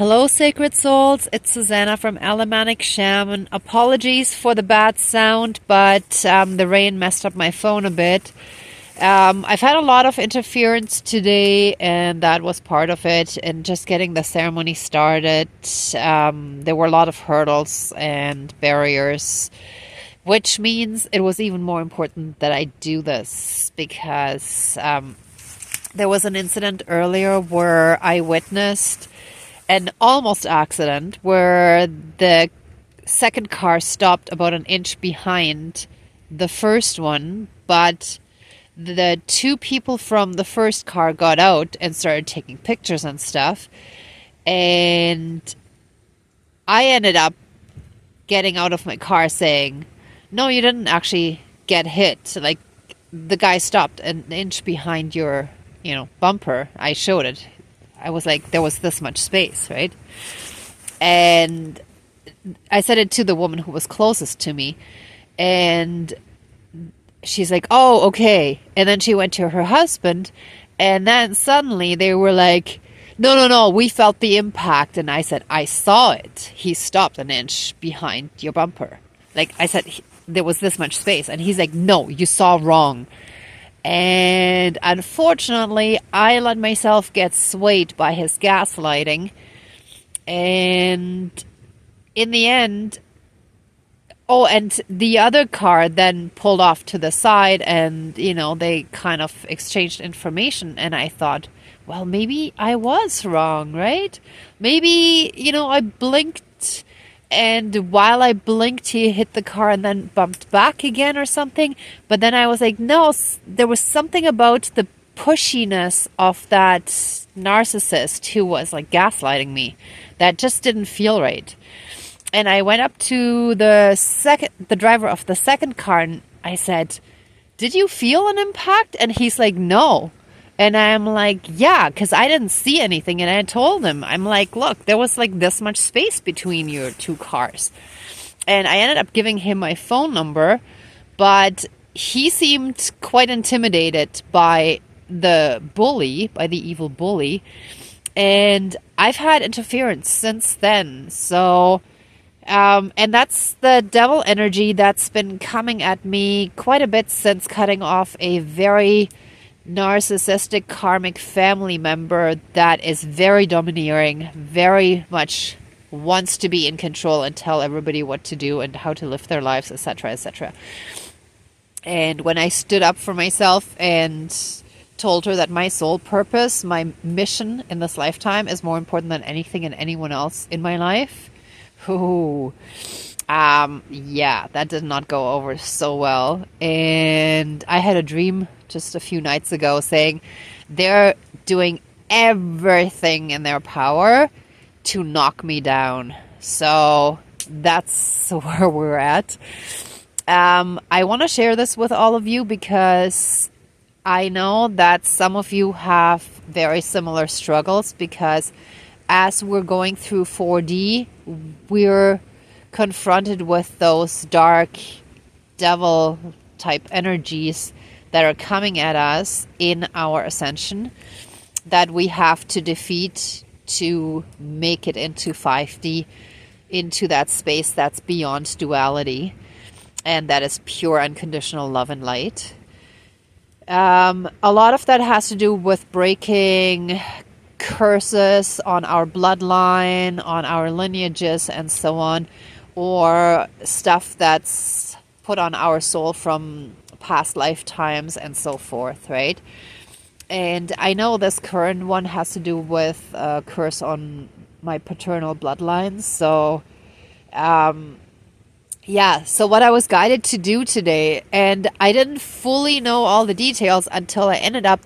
Hello, sacred souls. It's Susanna from Alamanic Shaman. Apologies for the bad sound, but the rain messed up my phone a bit. I've had a lot of interference today, and that was part of it. And just getting the ceremony started, there were a lot of hurdles and barriers, which means it was even more important that I do this because there was an incident earlier where I witnessed an almost accident where the second car stopped about an inch behind the first one, but the two people from the first car got out and started taking pictures and stuff. And I ended up getting out of my car saying, no, you didn't actually get hit. Like, the guy stopped an inch behind your, bumper. I showed it. I was like, there was this much space, right? And I said it to the woman who was closest to me. And she's like, oh, okay. And then she went to her husband. And then suddenly they were like, no, we felt the impact. And I said, I saw it. He stopped an inch behind your bumper. Like I said, there was this much space. And he's like, no, you saw wrong. And unfortunately, I let myself get swayed by his gaslighting. And in the end, and the other car then pulled off to the side and, they kind of exchanged information. And I thought, well, maybe I was wrong, right? Maybe, I blinked. And while I blinked, he hit the car and then bumped back again or something. But then I was like, no, there was something about the pushiness of that narcissist who was like gaslighting me that just didn't feel right. And I went up to the driver of the second car and I said, did you feel an impact? And he's like, no. And I'm like, yeah, because I didn't see anything. And I told him, I'm like, look, there was like this much space between your two cars. And I ended up giving him my phone number, but he seemed quite intimidated by the evil bully. And I've had interference since then. So, and that's the devil energy that's been coming at me quite a bit since cutting off a very narcissistic karmic family member that is very domineering, very much wants to be in control and tell everybody what to do and how to live their lives, etc., etc. And when I stood up for myself and told her that my soul purpose, my mission in this lifetime is more important than anything and anyone else in my life, that did not go over so well. And I had a dream just a few nights ago saying they're doing everything in their power to knock me down. So that's where we're at. I want to share this with all of you because I know that some of you have very similar struggles, because as we're going through 4D, we're confronted with those dark devil type energies that are coming at us in our ascension that we have to defeat to make it into 5D, into that space that's beyond duality, and that is pure unconditional love and light. A lot of that has to do with breaking curses on our bloodline, on our lineages, and so on, or stuff that's put on our soul from past lifetimes and so forth, right? And I know this current one has to do with a curse on my paternal bloodlines. So, so what I was guided to do today, and I didn't fully know all the details until I ended up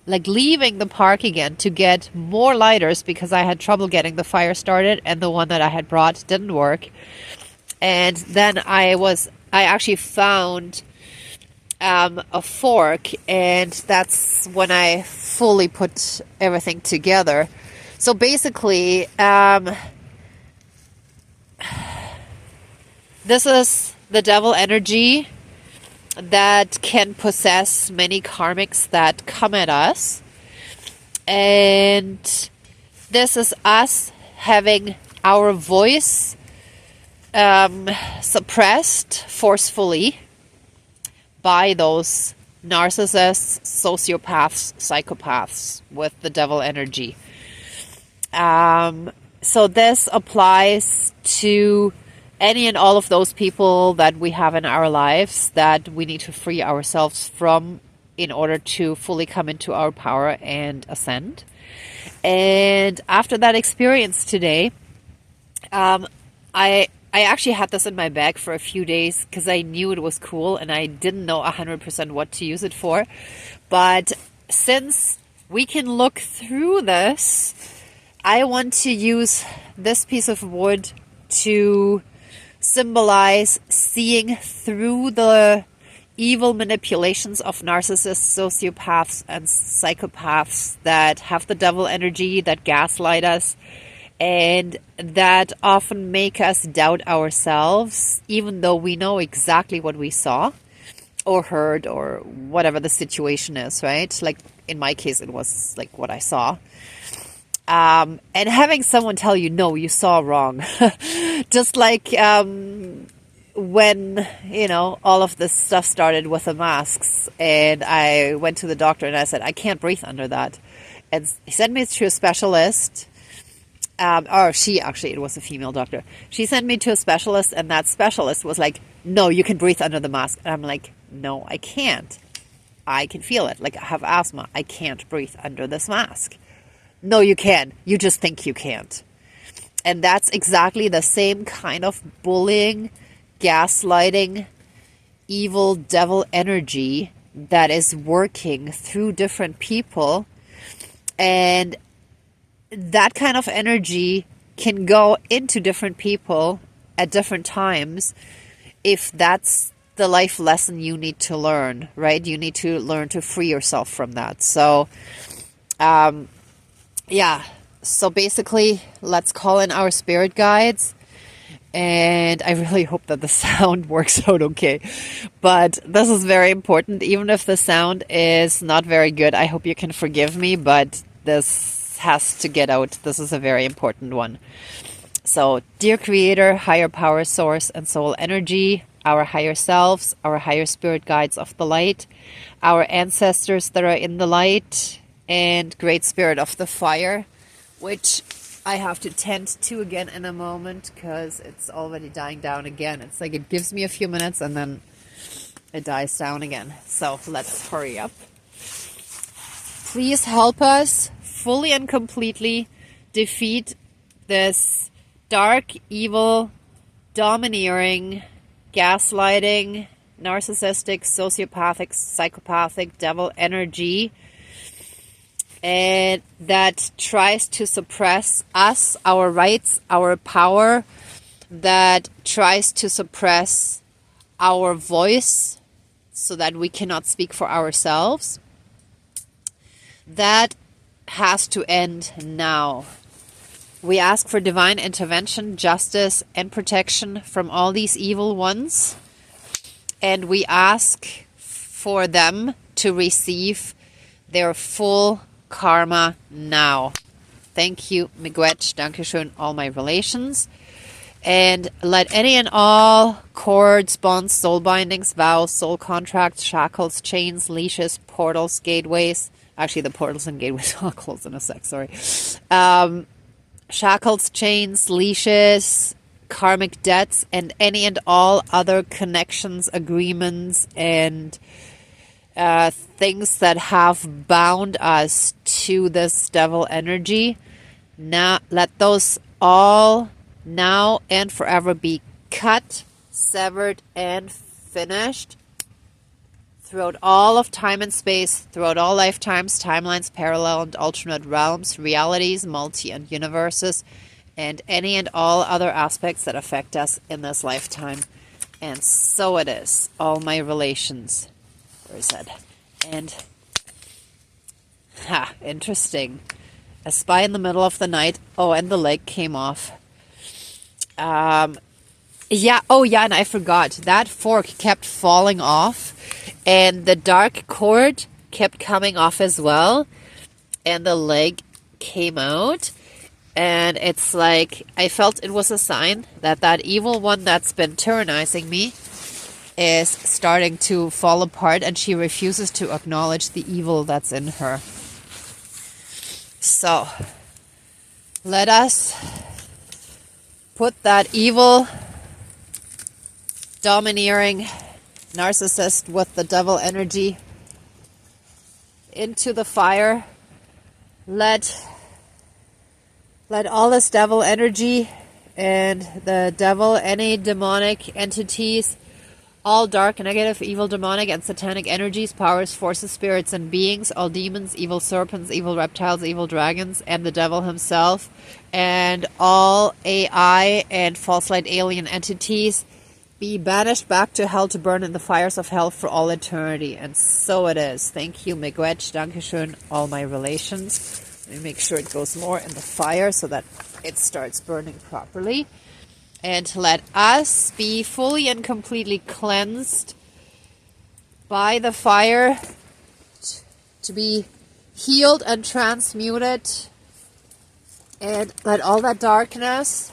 leaving the park again to get more lighters because I had trouble getting the fire started and the one that I had brought didn't work. And then I actually found a fork, and that's when I fully put everything together. So basically, this is the devil energy that can possess many karmics that come at us. And this is us having our voice suppressed forcefully by those narcissists, sociopaths, psychopaths with the devil energy. So this applies to any and all of those people that we have in our lives that we need to free ourselves from in order to fully come into our power and ascend. And after that experience today, I actually had this in my bag for a few days because I knew it was cool and I didn't know 100% what to use it for. But since we can look through this, I want to use this piece of wood to symbolize seeing through the evil manipulations of narcissists, sociopaths, and psychopaths that have the devil energy, that gaslight us, and that often make us doubt ourselves, even though we know exactly what we saw or heard or whatever the situation is, right? Like in my case, it was like what I saw. And having someone tell you, no, you saw wrong. Just like when, all of this stuff started with the masks and I went to the doctor and I said, I can't breathe under that. And he sent me to a specialist. It was a female doctor. She sent me to a specialist and that specialist was like, no, you can breathe under the mask. And I'm like, no, I can't. I can feel it. Like I have asthma. I can't breathe under this mask. No, you can. You just think you can't. And that's exactly the same kind of bullying, gaslighting, evil devil energy that is working through different people. And that kind of energy can go into different people at different times if that's the life lesson you need to learn, right? You need to learn to free yourself from that. So, so basically, let's call in our spirit guides. And I really hope that the sound works out okay. But this is very important. Even if the sound is not very good, I hope you can forgive me. But this has to get out. This is a very important one. So, dear Creator, higher power source and soul energy, our higher selves, our higher spirit guides of the light, our ancestors that are in the light, and great spirit of the fire, which I have to tend to again in a moment because it's already dying down again. It's like it gives me a few minutes and then it dies down again. So let's hurry up. Please help us fully and completely defeat this dark, evil, domineering, gaslighting, narcissistic, sociopathic, psychopathic devil energy, and that tries to suppress us, our rights, our power, that tries to suppress our voice so that we cannot speak for ourselves. That has to end now. We ask for divine intervention, justice, and protection from all these evil ones. And we ask for them to receive their full karma now. Thank you, miigwech, dankeschön, all my relations. And let any and all cords, bonds, soul bindings, vows, soul contracts, shackles, chains, leashes, portals, gateways. Actually, the portals and gateways I'll close in a sec, sorry. Shackles, chains, leashes, karmic debts, and any and all other connections, agreements, and things that have bound us to this devil energy. Now, let those all now and forever be cut, severed, and finished throughout all of time and space, throughout all lifetimes, timelines, parallel and alternate realms, realities, multi and universes, and any and all other aspects that affect us in this lifetime. And so it is. All my relations. Where is that? And, interesting. A spy in the middle of the night. Oh, and the leg came off. And I forgot. That fork kept falling off. And the dark cord kept coming off as well. And the leg came out. And it's like, I felt it was a sign that that evil one that's been tyrannizing me is starting to fall apart, and she refuses to acknowledge the evil that's in her. So, let us put that evil, domineering narcissist with the devil energy into the fire. Let all this devil energy and the devil, any demonic entities, all dark, negative, evil, demonic, and satanic energies, powers, forces, spirits, and beings, all demons, evil serpents, evil reptiles, evil dragons, and the devil himself, and all AI and false light alien entities, be banished back to hell to burn in the fires of hell for all eternity. And so it is. Thank you, Miigwech. Dankeschön, all my relations. Let me make sure it goes more in the fire so that it starts burning properly. And let us be fully and completely cleansed by the fire, to be healed and transmuted. And let all that darkness,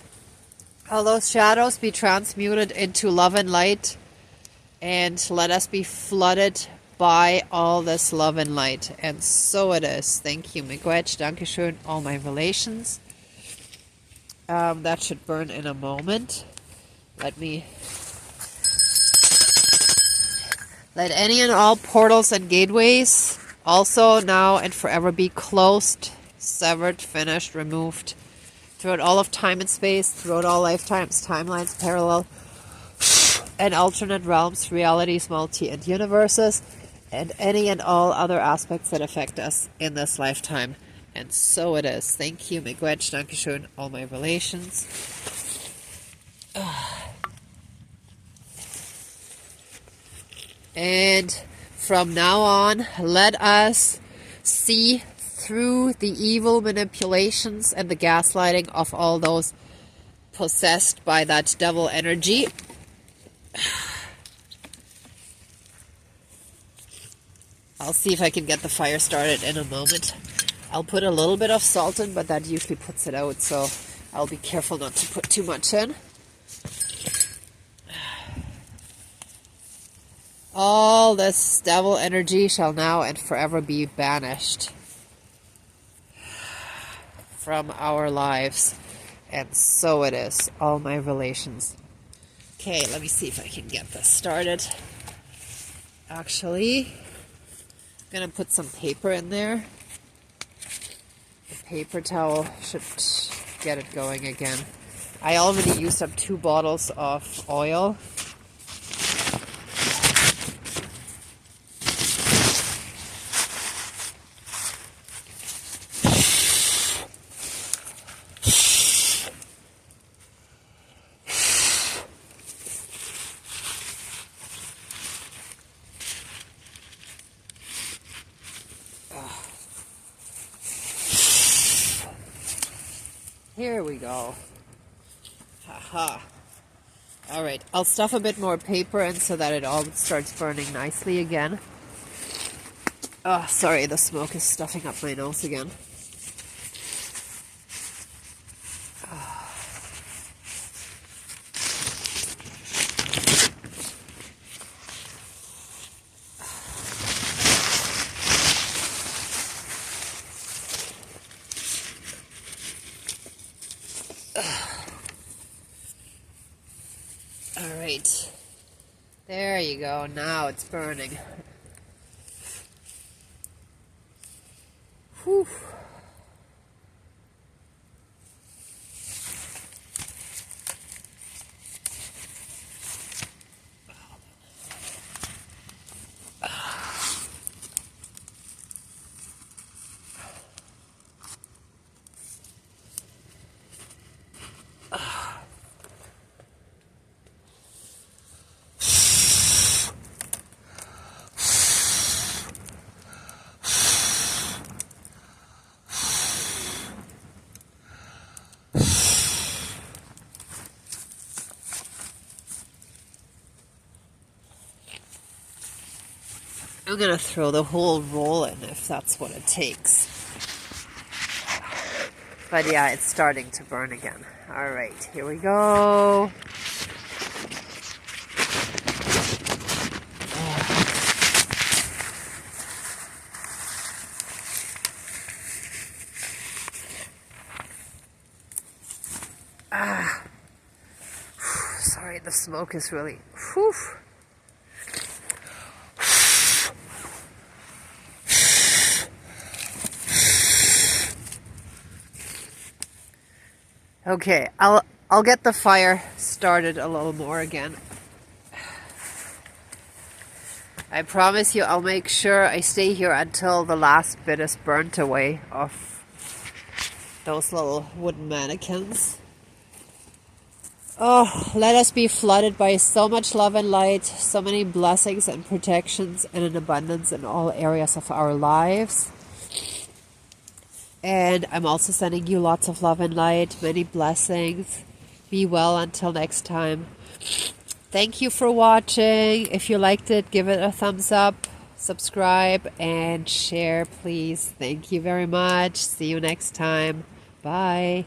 all those shadows, be transmuted into love and light. And let us be flooded by all this love and light. And so it is. Thank you, Miigwech. Dankeschön, all my relations. That should burn in a moment. Let any and all portals and gateways also now and forever be closed, severed, finished, removed throughout all of time and space, throughout all lifetimes, timelines, parallel and alternate realms, realities, multi and universes, and any and all other aspects that affect us in this lifetime. And so it is. Thank you, Miigwech. Dankeschön, all my relations. And from now on, let us see through the evil manipulations and the gaslighting of all those possessed by that devil energy. I'll see if I can get the fire started in a moment. I'll put a little bit of salt in, but that usually puts it out, so I'll be careful not to put too much in. All this devil energy shall now and forever be banished from our lives. And so it is. All my relations. Okay, let me see if I can get this started. Actually, I'm going to put some paper in there. The paper towel should get it going again. I already used up 2 bottles of oil. Here we go. Haha. Alright, I'll stuff a bit more paper in so that it all starts burning nicely again. Oh, sorry, the smoke is stuffing up my nose again. Alright, there you go, now it's burning. Whew. I'm gonna throw the whole roll in if that's what it takes. But yeah, it's starting to burn again. All right, here we go. Sorry, the smoke is really... Whew. Okay, I'll get the fire started a little more again. I promise you I'll make sure I stay here until the last bit is burnt away of those little wooden mannequins. Oh, let us be flooded by so much love and light, so many blessings and protections and an abundance in all areas of our lives. And I'm also sending you lots of love and light, many blessings. Be well until next time. Thank you for watching. If you liked it, give it a thumbs up, subscribe, and share, please. Thank you very much. See you next time. Bye.